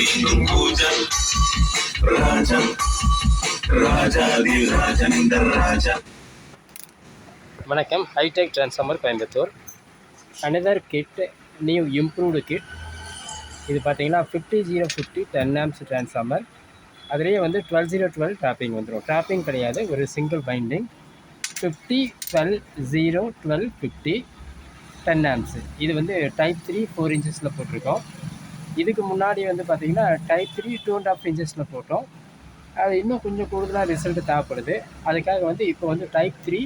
மீண்டும் பூஜா ராஜா ராஜாதி ராஜனிந்த ராஜா. வணக்கம். Hitech transformer Coimbatore. Another kit, new improved kit. இது பார்த்தீங்கன்னா 50050 10 amps டிரான்ஸ்ஃபார்மர். அதுலேயே வந்து 12012 ட்ராப்பிங் வந்துடும். ட்ராப்பிங் கிடையாது, ஒரு சிங்கிள் பைண்டிங். 50-12-0-12-50 10 amps. இது வந்து டைப் 3 4 inches போட்டிருக்கோம். இதுக்கு முன்னாடி வந்து பார்த்திங்கன்னா டைப் 3 2.5 inches போட்டோம். அது இன்னும் கொஞ்சம் கூடுதலாக ரிசல்ட் தேவைப்படுது. அதுக்காக வந்து இப்போ வந்து டைப் 3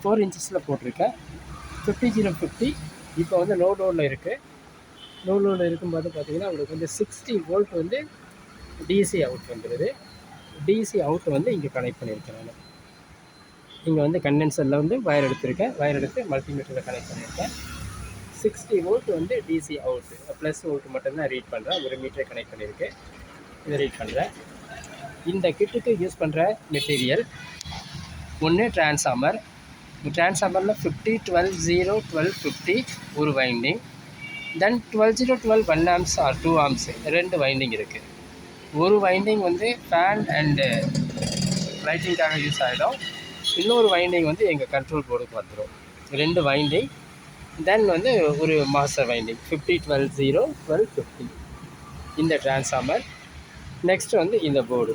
4 inches போட்டிருக்கேன். 50050 இப்போ வந்து லோ லோடில் இருக்குது. லோ லோடில் இருக்கும்போது பார்த்திங்கன்னா உங்களுக்கு வந்து 60 volt வந்து டிசி அவுட் வந்துடுது. டிசி அவுட் வந்து இங்கே கனெக்ட் பண்ணியிருக்கேன். நான் இங்கே வந்து கண்டென்சரில் வந்து வயர் எடுத்திருக்கேன். வயர் எடுத்து மல்டிமீட்டரில் கனெக்ட் பண்ணியிருக்கேன். 60 volt வந்து டிசி அவுட், ப்ளஸ் வோல்ட் மட்டும்தான் ரீட் பண்ணுறேன். ஒரு மீட்டரை கனெக்ட் பண்ணியிருக்கு, இதை ரீட் பண்ணுறேன். இந்த கிட்டுக்கு யூஸ் பண்ணுற மெட்டீரியல் ஒன்று டிரான்ஸ்ஃபார்மர். டிரான்ஸ்ஃபார்மரில் 50-12-0-12-50 ஒரு வைண்டிங். தென் 12-0-12 1 amps ஆர் 2 amps 2 வைண்டிங் இருக்குது. ஒரு வைண்டிங் வந்து ஃபேன் அண்டு லைட்டிங்காக யூஸ் ஆகிடும். இன்னொரு வைண்டிங் வந்து எங்கள் கண்ட்ரோல் போர்டுக்கு வந்துடும். 2 வைண்டிங். தென் வந்து ஒரு மாஸ்டர் வைண்டிங் 50-12-0-12-50 இந்த டிரான்ஸ்ஃபார்மர். நெக்ஸ்ட்டு வந்து இந்த போர்டு.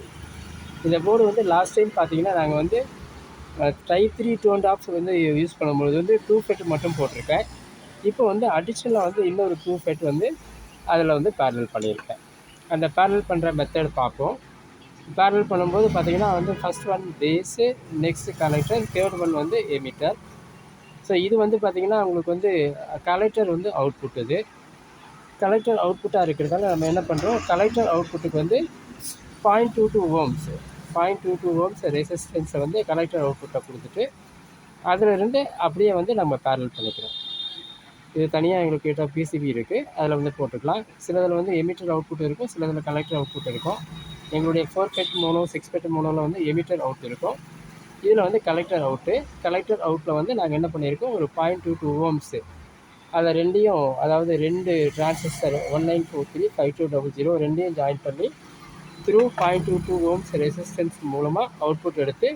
இந்த போர்டு வந்து லாஸ்ட் டைம் பார்த்தீங்கன்னா நாங்கள் வந்து டைப் 3 2.5 வந்து யூஸ் பண்ணும்பொழுது வந்து 2 FET மட்டும் போட்டிருக்கேன். இப்போ வந்து அடிஷ்னலாக வந்து இன்னொரு 2 FET வந்து அதில் வந்து பேரல் பண்ணியிருக்கேன். அந்த பேரல் பண்ணுற மெத்தட் பார்ப்போம். பேரல் பண்ணும்போது பார்த்திங்கன்னா வந்து first one base, next collector, third one வந்து எமிட்டர். ஸோ இது வந்து பார்த்திங்கன்னா உங்களுக்கு வந்து கலெக்டர் வந்து அவுட்புட். இது கலெக்டர் அவுட்புட்டாக இருக்கிறதால நம்ம என்ன பண்ணுறோம், கலெக்டர் அவுட்புட்டுக்கு வந்து 0.22 ohms 0.22 ohms ரெசிஸ்டன்ஸை வந்து கலெக்டர் அவுட்புட்டை கொடுத்துட்டு அதிலிருந்து அப்படியே வந்து நம்ம பேரல் பண்ணிக்கிறோம். இது தனியாக எங்களுக்கு கிட்ட பிசிபி இருக்குது, அதில் வந்து போட்டுக்கலாம். சிலதில் வந்து எமிட்டர் அவுட்புட் இருக்கும், சிலதில் கலெக்டர் அவுட்புட் இருக்கும். எங்களுடைய 4 FET மோனோ 6 FET மோனோவில் வந்து எமிட்டர் அவுட் இருக்கும். இதில் வந்து கலெக்டர் அவுட்டு. கலெக்டர் அவுட்டில் வந்து நாங்கள் என்ன பண்ணியிருக்கோம், ஒரு 0.22 ohms அதை ரெண்டையும், அதாவது 2 டிரான்சிஸ்டர் 1943-5200 ரெண்டையும் ஜாயின் பண்ணி த்ரூ 0.22 ohms ரெசிஸ்டன்ஸ் மூலமாக அவுட்புட் எடுத்து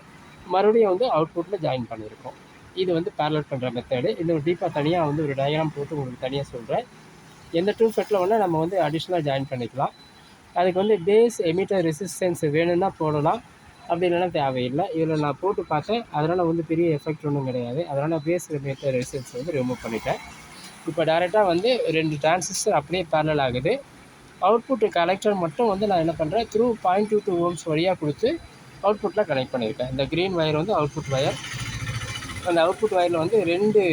மறுபடியும் வந்து அவுட்புட்டில் ஜாயின் பண்ணியிருக்கோம். இது வந்து பேரலல் பண்ணுற மெத்தடு. இன்னும் டீப்பாக தனியாக வந்து ஒரு டயக்ராம் போட்டு உங்களுக்கு தனியாக சொல்கிறேன். எந்த 2 FETல வேணால் நம்ம வந்து அடிஷ்னலாக ஜாயின் பண்ணிக்கலாம். அதுக்கு வந்து பேஸ் எமிட்டர் ரெசிஸ்டன்ஸ் வேணும்னா போடலாம், அப்படி இல்லைன்னா தேவையில்லை. இதில் நான் போட்டு பார்த்தேன், அதனால் வந்து பெரிய எஃபெக்ட் ஒன்றும் கிடையாது. அதனால் பேஸ் எமிட்டர் ரெசிஸ்டன்ஸ் வந்து ரிமூவ் பண்ணிட்டேன். இப்போ டேரெக்டாக வந்து 2 டிரான்சிஸ்டர் அப்படியே பேரலல் ஆகுது. அவுட்புட்டு கலெக்டர் மட்டும் வந்து நான் என்ன பண்ணுறேன், த்ரூ 0.22 ohms வழியாக கொடுத்து அவுட்புட்டில் கனெக்ட் பண்ணியிருக்கேன். இந்த க்ரீன் வயர் வந்து அவுட்புட் வயர். அந்த அவுட்புட் வயரில் வந்து 2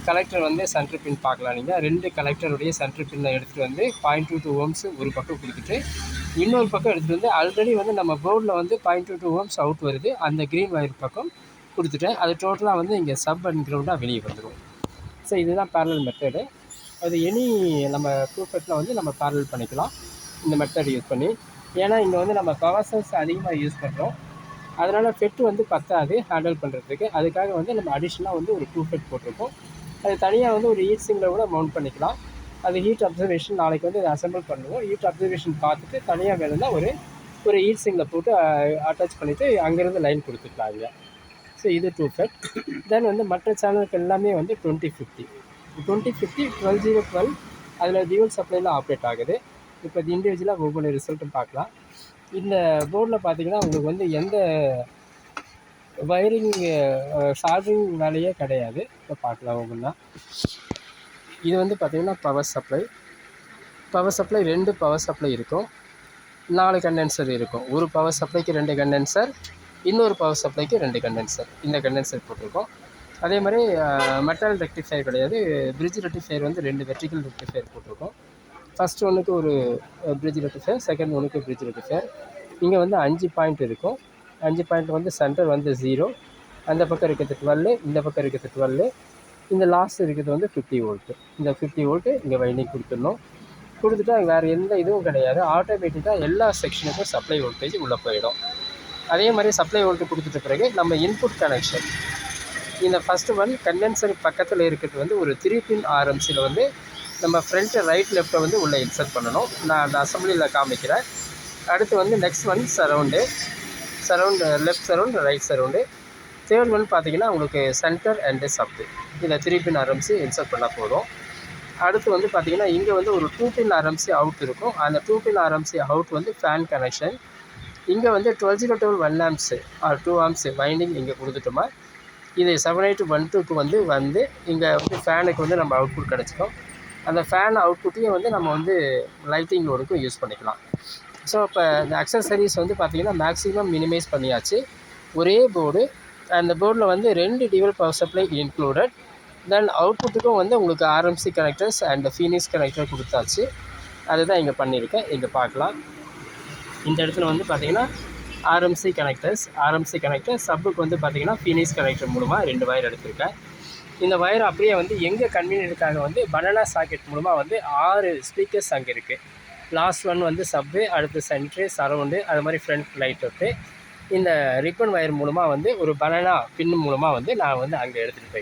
கலெக்டர் வந்து சென்ட்ரு பின் பார்க்கலாம். நீங்கள் 2 கலெக்டருடைய சென்ட்ரு பின்னை எடுத்துகிட்டு வந்து 0.22 ohms ஒரு பக்கம் கொடுத்துட்டு இன்னொரு பக்கம் எடுத்துகிட்டு வந்து ஆல்ரெடி வந்து நம்ம போர்டில் வந்து 0.22 ohms அவுட் வருது, அந்த க்ரீன் வயர் பக்கம் கொடுத்துட்டேன். அது டோட்டலாக வந்து இங்கே சப் அண்ட் கிரவுண்டாக வெளியே வந்துடும். ஸோ இதுதான் பேரலல் மெத்தடு. அது எனி நம்ம 2 FETல வந்து நம்ம பேரலல் பண்ணிக்கலாம் இந்த மெத்தட் யூஸ் பண்ணி. ஏன்னா இங்கே வந்து நம்ம பவர் சோர்ஸ் அதிகமாக யூஸ் பண்ணுறோம், அதனால் FET வந்து பத்தாது ஹேண்டில் பண்ணுறதுக்கு. அதுக்காக வந்து நம்ம அடிஷ்னலாக வந்து ஒரு 2 FET போட்டிருக்கோம். அது தனியாக வந்து ஒரு ஹீட் சிங்கில் கூட மவுண்ட் பண்ணிக்கலாம். அது ஹீட் அப்சர்வேஷன் நாளைக்கு வந்து அதை அசம்பிள் பண்ணுவோம். ஹீட் அப்சர்வேஷன் பார்த்துட்டு தனியாக வேணும்னா ஒரு ஹீட் சிங்கில் போட்டு அட்டாச் பண்ணிவிட்டு அங்கேருந்து லைன் கொடுத்துக்கலாம் இங்கே. ஸோ இது 2 FET. தென் வந்து மற்ற சேனலுக்கு எல்லாமே வந்து 2050 12-0-12 அதில் டியூவல் சப்ளையில் ஆப்ரேட் ஆகுது. இப்போ இது இண்டிவிஜுவலாக ஒவ்வொரு ரிசல்ட்டும் பார்க்கலாம். இந்த போர்டில் பார்த்தீங்கன்னா உங்களுக்கு வந்து எந்த வயரிங் சார்ஜிங் வேலையே கிடையாது. இப்போ பார்க்கலாம் ஒவ்வொன்றா. இது வந்து பார்த்திங்கன்னா பவர் சப்ளை. 2 பவர் சப்ளை இருக்கும், 4 கண்டென்சர் இருக்கும். ஒரு பவர் சப்ளைக்கு 2 கண்டென்சர், இன்னொரு பவர் சப்ளைக்கு 2 கண்டென்சர். இந்த கண்டென்சர் போட்டிருக்கோம். அதே மாதிரி மெட்டல் ரெக்டிஃபயர் கிடையாது, பிரிட்ஜ் ரெக்டிஃபயர் வந்து 2 வெர்டிக்கல் ரெக்டிஃபயர் போட்டிருக்கோம். ஃபஸ்ட் ஒன்றுக்கு ஒரு பிரிட்ஜ் ரெக்டிஃபயர், செகண்ட் ஒன்றுக்கு பிரிட்ஜ் ரெக்டிஃபயர். இங்கே வந்து 5 பாயிண்ட் இருக்கும். 5 பாயிண்ட் வந்து சென்டர் வந்து 0, அந்த பக்கம் இருக்கிறது 12, இந்த பக்கம் இருக்கிறது 12, இந்த லாஸ்ட் இருக்கிறது வந்து 50 volt. இந்த 50 volt இங்கே வைண்டிங் கொடுத்துடணும். கொடுத்துட்டா வேறு எந்த இதுவும் கிடையாது, ஆட்டோமேட்டிக்காக எல்லா செக்ஷனுக்கும் சப்ளை வோல்டேஜ் உள்ளே போயிடும். அதே மாதிரி சப்ளை வோல்டேஜ் கொடுத்துட்ட பிறகு நம்ம இன்புட் கனெக்ஷன், இந்த ஃபஸ்ட்டு ஒன் கண்டென்சர் பக்கத்தில் இருக்கிறது வந்து ஒரு 3 pin RMCயில் வந்து நம்ம ஃப்ரண்ட்டு ரைட் லெஃப்ட்டை வந்து உள்ளே இன்சர்ட் பண்ணணும். நான் அந்த அசம்பிளியில் காமிக்கிறேன். அடுத்து வந்து next one surround left surround, right surround. Third one பார்த்தீங்கன்னா உங்களுக்கு சென்டர் அண்டு சப்பு. இதில் 3 பின் ஆர்எம்சி இன்சர்ட் பண்ணால் போதும். அடுத்து வந்து பார்த்திங்கன்னா இங்கே வந்து ஒரு 2 பின் ஆர்எம்சி அவுட் இருக்கும். அந்த 2 பின் ஆர்எம்சி அவுட் வந்து ஃபேன் கனெக்ஷன். இங்கே வந்து 12-12 1 ஆம்ப்ஸ் ஆர் 2 ஆம்ப்ஸ் வைண்டிங் இங்கே கொடுத்துட்டோமா, இது 7812க்கு வந்து இங்கே வந்து ஃபேனுக்கு வந்து நம்ம அவுட்புட் கிடச்சிடும். அந்த ஃபேன் அவுட்புட்டையும் வந்து நம்ம வந்து லைட்டிங் லோடுக்கும் யூஸ் பண்ணிக்கலாம். ஸோ இப்போ இந்த அக்சசரிஸ் வந்து பார்த்திங்கன்னா மேக்ஸிமம் மினிமைஸ் பண்ணியாச்சு. ஒரே போர்டு, அந்த போர்டில் வந்து 2 டியூவல் பவர் சப்ளை இன்க்ளூடட். தென் அவுட்புட்டுக்கும் வந்து உங்களுக்கு RMC connectors and Phoenix connector கொடுத்தாச்சு. அதுதான் இங்கே பண்ணியிருக்கேன். இங்கே பார்க்கலாம். இந்த இடத்துல வந்து பார்த்திங்கன்னா ஆர்எம்சி கனெக்டர் சப்புக்கு வந்து பார்த்திங்கன்னா ஃபீனிக்ஸ் கனெக்டர் மூலமாக 2 வயர் எடுத்திருக்கேன். இந்த வயர் அப்படியே வந்து எங்கே கன்வீனியன்ட்டுக்காக வந்து பனானா சாக்கெட் மூலமாக வந்து 6 ஸ்பீக்கர்ஸ் அங்கே இருக்குது. லாஸ்ட் ஒன் வந்து சப்பு, அடுத்து சென்ட்ரு, சரவுண்டு, அது மாதிரி ஃப்ரண்ட் லைட் விட்டு இந்த ரிப்பன் வயர் மூலமாக வந்து ஒரு பனானா பின் மூலமாக வந்து நான் வந்து அங்கே எடுத்துகிட்டு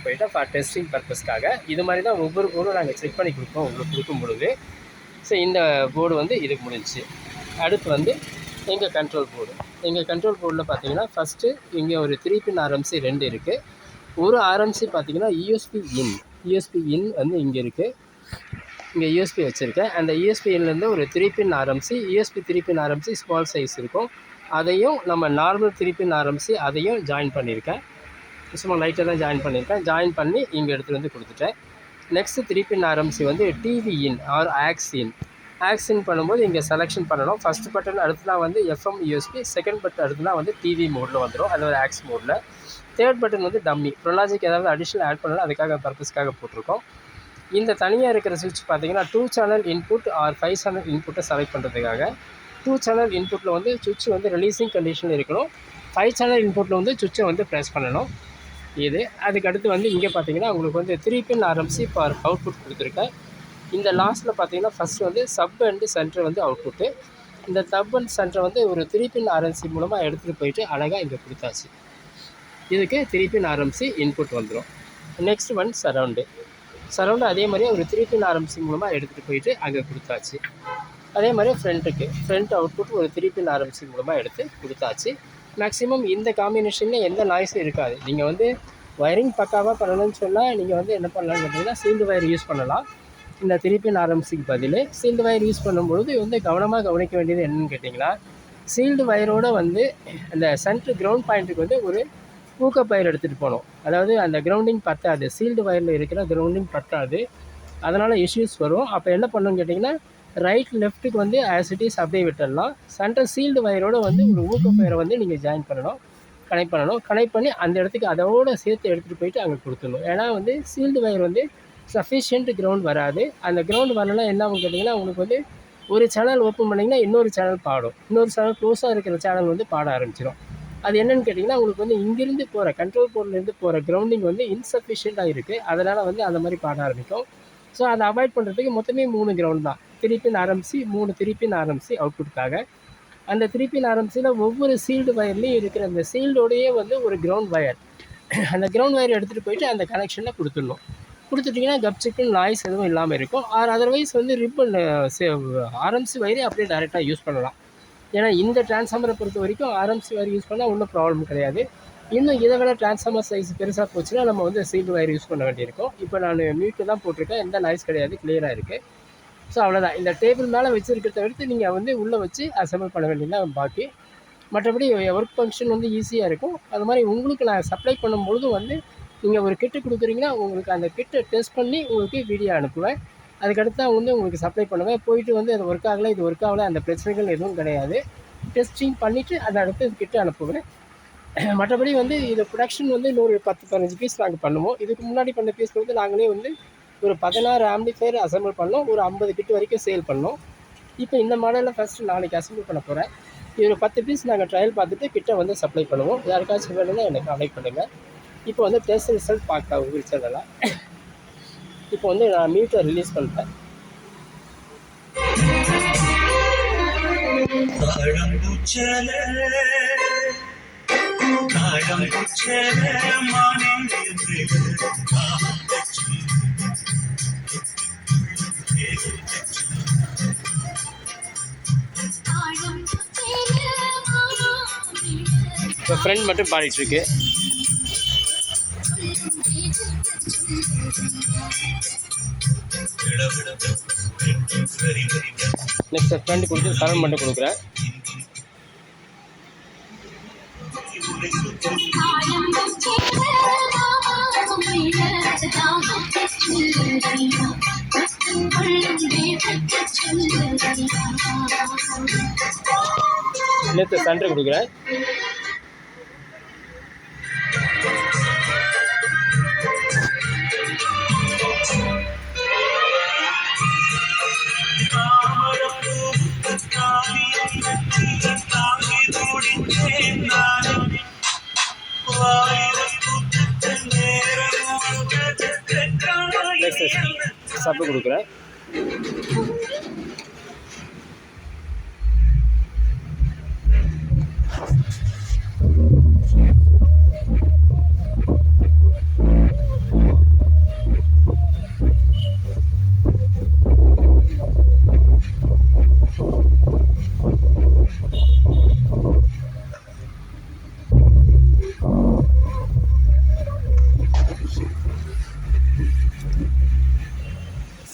போயிட்டேன் ஃபார் டெஸ்டிங் பர்பஸ்க்காக. இது மாதிரி தான் ஒவ்வொரு போர்டும் நாங்கள் செக் பண்ணி கொடுப்போம் உங்களுக்கு கொடுக்கும் பொழுது. ஸோ இந்த போர்டு வந்து இதுக்கு முடிஞ்சிச்சு. அடுத்து வந்து எங்கள் கண்ட்ரோல் போர்டில் பார்த்தீங்கன்னா ஃபஸ்ட்டு இங்கே ஒரு 3 பின் ஆர்எம்சி 2 இருக்குது. ஒரு ஆர்எம்சி பார்த்தீங்கன்னா யூஎஸ்பி இன் வந்து இங்கே இருக்குது. இங்கே யூஎஸ்பி வச்சுருக்கேன். அந்த யூஎஸ்பி இன்லேருந்து ஒரு 3 பின் ஆர்எம்சி, யூஎஸ்பி 3 பின் ஆர்எம்சி ஸ்மால் சைஸ் இருக்கும். அதையும் நம்ம நார்மல் 3 பின் ஆர்எம்சி அதையும் ஜாயின் பண்ணியிருக்கேன். சும்மா லைட்டாக தான் ஜாயின் பண்ணி இங்கே எடுத்துகிட்டு வந்து கொடுத்துட்டேன். நெக்ஸ்ட்டு 3 பின் ஆர்எம்சி வந்து டிவி இன் ஆர் ஆக்ஸின் பண்ணும்போது இங்கே செலெக்ஷன் பண்ணணும். ஃபஸ்ட் பட்டன் அடுத்துலாம் வந்து எஃப்எம் யூஎஸ்பி, செகண்ட் பட்டன் அடுத்துலாம் வந்து டிவி மோடில் வந்துடும், அது ஒரு ஆக்ஸ் மோடில். தேர்ட் பட்டன் வந்து டம்மி, ப்ரொலாஜிக் ஏதாவது அடிஷ்னல் ஆட் பண்ணலாம், அதுக்காக பர்பஸ்க்காக போட்டிருக்கோம். இந்த தனியாக இருக்கிற சுவிட்ச் பார்த்தீங்கன்னா 2 சேனல் இன்புட் ஆர் 5 சேனல் இன்புட்டை செலக்ட் பண்ணுறதுக்காக. 2 சேனல் இன்புட்டில் வந்து சுவிட்ச் வந்து ரிலீஸிங் கண்டிஷனில் இருக்கணும். 5 சேனல் இன்புட்டில் வந்து சுவிட்சை வந்து ப்ரெஸ் பண்ணணும். அதுக்கடுத்து வந்து இங்கே பார்த்தீங்கன்னா உங்களுக்கு வந்து 3 பின் ஆர்எம்சி ஃபார் அவுட்புட் கொடுத்துருக்கேன். இந்த லாஸ்ட்டில் பார்த்தீங்கன்னா ஃபஸ்ட்டு வந்து சப் அண்டு சென்டர் வந்து அவுட்புட்டு. இந்த சப் அண்ட் சென்டரை வந்து ஒரு 3 பின் ஆர்எம்சி மூலமாக எடுத்துகிட்டு போயிட்டு அழகாக இங்கே கொடுத்தாச்சு. இதுக்கு 3 பின் ஆர்எம்சி இன்புட் வந்துடும். நெக்ஸ்ட் ஒன் சரவுண்டு அதே மாதிரியே ஒரு 3 பின் ஆர்எம்சி மூலமாக எடுத்துகிட்டு போயிட்டு அங்கே கொடுத்தாச்சு. அதே மாதிரி ஃப்ரண்ட் அவுட்புட் ஒரு 3 பின் ஆர்எம்சி மூலமாக எடுத்து கொடுத்தாச்சு. மேக்ஸிமம் இந்த காம்பினேஷனில் எந்த நாய்ஸும் இருக்காது. நீங்கள் வந்து ஒயரிங் பக்காவாக பண்ணணும்னு சொன்னால் நீங்கள் வந்து என்ன பண்ணலாம்னு கேட்டிங்கன்னா சீல்டு வயர் யூஸ் பண்ணலாம். இந்த 3 பின் ஆர்எம்சிக்கு பதில் சீல்டு வயர் யூஸ் பண்ணும்பொழுது வந்து கவனிக்க வேண்டியது என்னென்னு கேட்டிங்கன்னா, சீல்டு வயரோடு வந்து அந்த சென்ட்ரு கிரவுண்ட் பாயிண்ட்டுக்கு வந்து ஒரு ஊக்கப் வயர் எடுத்துகிட்டு போகணும். அதாவது அந்த கிரவுண்டிங் பத்தாது, சீல்டு வயரில் இருக்கிற கிரவுண்டிங் பத்தாது, அதனால் இஷ்யூஸ் வரும். அப்போ என்ன பண்ணணும்னு கேட்டிங்கன்னா ரைட் லெஃப்ட்டுக்கு வந்து ஆஸ் இட் இஸ் அப்படியே விட்டுடலாம். சென்டர் சீல்டு வயரோடு வந்து ஒரு ஊக்கப் வயரை வந்து நீங்கள் கனெக்ட் பண்ணி அந்த இடத்துக்கு அதோடு சேர்த்து எடுத்துகிட்டு போயிட்டு அங்கே கொடுத்துடணும். ஏன்னா வந்து சீல்டு வயர் வந்து சஃபிஷியன்ட் கிரவுண்ட் வராது. அந்த கிரவுண்ட் வரலாம் என்ன ஆகும் கேட்டிங்கன்னா, உங்களுக்கு வந்து ஒரு சேனல் ஓப்பன் பண்ணிங்கன்னா இன்னொரு சேனல் பாடும், இன்னொரு சேனல் க்ளோஸாக இருக்கிற சேனல் வந்து பாட ஆரம்பிச்சிடும். அது என்னென்னு கேட்டிங்கன்னா உங்களுக்கு வந்து இங்கேருந்து போகிற கண்ட்ரோல் போர்ட்லேருந்து போகிற கிரவுண்டிங் வந்து இன்சஃபிஷியண்ட்டாக இருக்குது. அதனால் வந்து அந்த மாதிரி பாட ஆரம்பிக்கும். ஸோ அதை அவாய்ட் பண்ணுறதுக்கு மொத்தமே 3 கிரவுண்ட் தான். 3 பின் ஆர்எம்சி, 3 3 பின் ஆர்எம்சி அவுட்புட்டுக்காக. அந்த 3 பின் ஆர்எம்சியில் ஒவ்வொரு சீல்டு வயர்லேயும் இருக்கிற அந்த சீல்டோடையே வந்து ஒரு கிரவுண்ட் வயர், அந்த கிரவுண்ட் வயர் எடுத்துகிட்டு போயிட்டு அந்த கனெக்ஷனில் கொடுத்துட்டிங்கன்னா கப்சிக்குன்னு நாய்ஸ் எதுவும் இல்லாமல் இருக்கும். அதர்வைஸ் வந்து ரிப்பன் ஆர்எம்சி வயரே அப்படியே டைரெக்டாக யூஸ் பண்ணலாம். ஏன்னா இந்த டிரான்ஸ்ஃபார்மரை பொறுத்த வரைக்கும் ஆர்எம்சி வயர் யூஸ் பண்ணால் ஒன்றும் ப்ராப்ளம் கிடையாது. இன்னும் இதை விட டிரான்ஸ்ஃபார்மர் சைஸ் பெருசாக போச்சுன்னா நம்ம வந்து சீல்டு வயர் யூஸ் பண்ண வேண்டியிருக்கும். இப்போ நான் மியூட்டு தான் போட்டிருக்கேன், எந்த நாய்ஸ் கிடையாது, கிளியராக இருக்குது. ஸோ அவ்வளோதான். இந்த டேபிள் மேலே வச்சுருக்கிறத எடுத்து நீங்கள் வந்து உள்ளே வச்சு அசம்பிள் பண்ண வேண்டியதான் பாக்கி. மற்றபடி ஒர்க் ஃபங்க்ஷன் வந்து ஈஸியாக இருக்கும். அது மாதிரி உங்களுக்கு நான் சப்ளை பண்ணும்பொழுது வந்து நீங்கள் ஒரு கிட்டு கொடுக்குறீங்கன்னா உங்களுக்கு அந்த கிட்டை டெஸ்ட் பண்ணி உங்களுக்கு வீடியோ அனுப்புவேன். அதுக்கடுத்து தான் வந்து உங்களுக்கு சப்ளை பண்ணுவேன். போயிட்டு வந்து அது ஒர்க் ஆகலை, இது ஒர்க் ஆகலை, அந்த பிரச்சனைகள் எதுவும் கிடையாது. டெஸ்டிங் பண்ணிவிட்டு அதை அடுத்து கிட்ட அனுப்புவேன். மற்றபடி வந்து இது ப்ரொடக்ஷன் வந்து இன்னொரு 10-15 பீஸ் நாங்கள் பண்ணுவோம். இதுக்கு முன்னாடி பண்ண பீஸ் வந்து நாங்களே வந்து ஒரு 16 ஆம்பிளிஃபையர் அசம்பிள் பண்ணோம், ஒரு 50 கிட் வரைக்கும் சேல் பண்ணோம். இப்போ இந்த மாடலில் ஃபஸ்ட்டு நாளைக்கு அசம்பிள் பண்ண போகிறேன். இது 10 பீஸ் நாங்கள் ட்ரையல் பார்த்துட்டு கிட்ட வந்து சப்ளை பண்ணுவோம். யாருக்காச்சும் வேணும்னா எனக்கு கான்டெக்ட் பண்ணுங்கள். இப்போ வந்து டெஸ்ட் ரிசல்ட் பார்க்கலாம் உங்கள் சேனலில். இப்போ வந்து நான் மியூட்டை ரிலீஸ் பண்ணிட்டேன். இப்போ ஃப்ரெண்ட் மட்டும் பாடிட்டுருக்கு. நெக்ஸ்ட் ஃப்ரெண்டு கொடுத்து சரவண் மட்டும் கொடுக்குறேன். நேற்று சென்டர் கொடுக்குறேன். சப்பு கொடுக்குறேன்.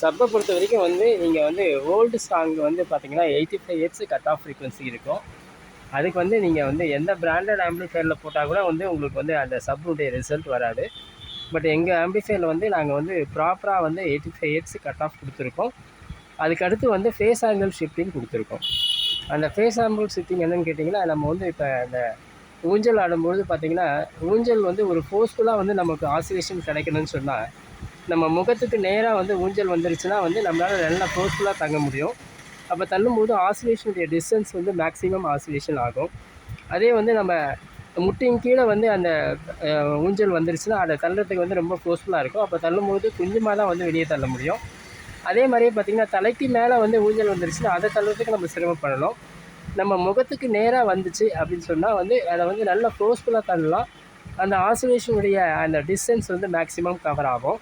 சப்பை பொறுத்த வரைக்கும் வந்து நீங்கள் வந்து ஓல்டு சாங் வந்து பார்த்தீங்கன்னா 85 ஹெர்ட்ஸ் கட் ஆஃப் ஃப்ரீக்வன்சி இருக்கும். அதுக்கு வந்து நீங்கள் வந்து எந்த பிராண்டட் ஆம்பிளிஃபையரில் போட்டால் கூட வந்து உங்களுக்கு வந்து அந்த சப்புடைய ரிசல்ட் வராது. பட் எங்கள் ஆம்பிளிஃபையரில் வந்து நாங்கள் வந்து ப்ராப்பராக வந்து 85 ஹெர்ட்ஸ் கட் ஆஃப் கொடுத்துருக்கோம். அதுக்கடுத்து வந்து ஃபேஸ் ஆங்கிள் ஷிஃப்டிங் கொடுத்துருக்கோம். அந்த ஃபேஸ் ஆங்கிள் ஷிஃப்டிங் என்னென்னு கேட்டிங்கன்னா, நம்ம வந்து இப்போ அந்த ஊஞ்சல் ஆடும்பொழுது பார்த்திங்கன்னா, ஊஞ்சல் வந்து ஒரு ஃபோர்ஸ்ஃபுல்லாக வந்து நமக்கு ஆசிலேஷன் கிடைக்கணும்னு சொன்னால், நம்ம முகத்துக்கு நேராக வந்து ஊஞ்சல் வந்துருச்சுன்னா வந்து நம்மளால் நல்லா ஃபோர்ஸ்ஃபுல்லாக தங்க முடியும். அப்போ தள்ளும்போது ஆசிலேஷனுடைய டிஸ்டன்ஸ் வந்து மேக்ஸிமம் ஆசிலேஷன் ஆகும். அதே வந்து நம்ம முட்டின் கீழே வந்து அந்த ஊஞ்சல் வந்துருச்சுன்னா அதை தள்ளுறதுக்கு வந்து ரொம்ப ஃபோர்ஸ்ஃபுல்லாக இருக்கும். அப்போ தள்ளும்போது கொஞ்சமாக தான் வந்து வெளியே தள்ள முடியும். அதே மாதிரியே பார்த்திங்கன்னா, தலைக்கு மேலே வந்து ஊஞ்சல் வந்துருச்சுன்னா அதை தள்ளுறதுக்கு நம்ம சிரமப்படணும். நம்ம முகத்துக்கு நேராக வந்துச்சு அப்படின்னு சொன்னால் வந்து அதை வந்து நல்லா ஃபோர்ஸ்ஃபுல்லாக தள்ளலாம். அந்த ஆசிலேஷனுடைய அந்த டிஸ்டன்ஸ் வந்து மேக்ஸிமம் கவர் ஆகும்.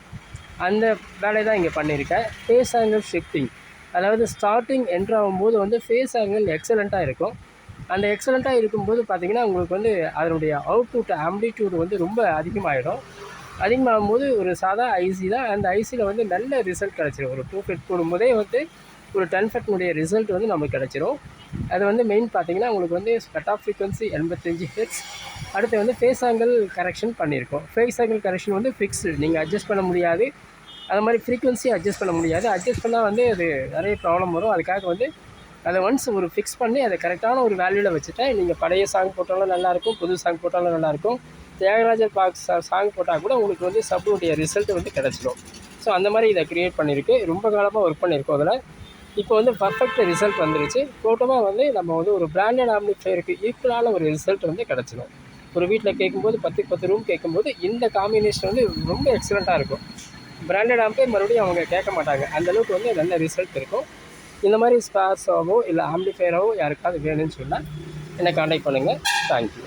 அந்த வேலையை தான் இங்கே பண்ணியிருக்கேன். ஃபேஸ் ஆங்கிள் ஷிஃப்டிங், அதாவது ஸ்டார்டிங் என்ட்ராகும்போது வந்து ஃபேஸ் ஆங்கிள் எக்ஸலண்ட்டாக இருக்கும். அந்த எக்ஸலண்ட்டாக இருக்கும்போது பார்த்திங்கன்னா உங்களுக்கு வந்து அதனுடைய அவுட்புட் ஆம்ப்ளிடியூடு வந்து ரொம்ப அதிகமாகிடும். அதிகமாகும்போது ஒரு சாதா ஐசி தான், அந்த ஐசியில் வந்து நல்ல ரிசல்ட் கிடச்சிடும். ஒரு 2 ஃபெட் போடும்போதே வந்து ஒரு 10 ஃபெட்னுடைய ரிசல்ட் வந்து நமக்கு கிடச்சிரும். அது வந்து மெயின் பார்த்திங்கன்னா உங்களுக்கு வந்து கட் ஆஃப் ஃப்ரீக்வன்சி 85 ஹெர்ட்ஸ். அடுத்து வந்து ஃபேஸ் ஆங்கிள் கரெக்ஷன் பண்ணியிருக்கோம். ஃபேஸ் ஆங்கிள் கரெக்ஷன் வந்து ஃபிக்ஸ்டு, நீங்கள் அட்ஜஸ்ட் பண்ண முடியாது. அது மாதிரி ஃப்ரீக்வன்சி அட்ஜஸ்ட் பண்ண முடியாது. அட்ஜஸ்ட் பண்ணால் வந்து அது நிறைய ப்ராப்ளம் வரும். அதுக்காக வந்து அதை ஒன்ஸ் ஒரு ஃபிக்ஸ் பண்ணி அதை கரெக்டான ஒரு வேல்யூவில் வச்சுட்டேன். நீங்கள் பழைய சாங் போட்டாலும் நல்லாயிருக்கும், புது சாங் போட்டாலும் நல்லாயிருக்கும். தியாகராஜர் சாங் போட்டால் கூட உங்களுக்கு வந்து சப்புடைய ரிசல்ட் வந்து கிடச்சிடும். ஸோ அந்த மாதிரி இதை க்ரியேட் பண்ணியிருக்கு. ரொம்ப காலமாக ஒர்க் பண்ணியிருக்கோம் அதில். இப்போ வந்து பர்ஃபெக்ட் ரிசல்ட் வந்துருச்சு. டோட்டலாக வந்து நம்ம வந்து ஒரு பிராண்டட் ஆம்பிளிஃபையருக்கு ஈக்குவலான ஒரு ரிசல்ட் வந்து கிடச்சிடும். ஒரு வீட்டில் கேட்கும்போது 10க்கு 10 ரூம் கேட்கும்போது இந்த காம்பினேஷன் வந்து ரொம்ப எக்ஸலண்ட்டாக இருக்கும். பிராண்டட் ஆம்பிளிஃபையர் மறுபடியும் அவங்க கேட்க மாட்டாங்க. அந்தளவுக்கு வந்து நல்ல ரிசல்ட் இருக்கும். இந்த மாதிரி ஸ்பேர்ஸாவோ இல்லை ஆம்பிளிஃபையராவோ யாருக்காவது வேணும்னு சொன்னால் என்னை காண்டாக்ட் பண்ணுங்கள். தேங்க்யூ.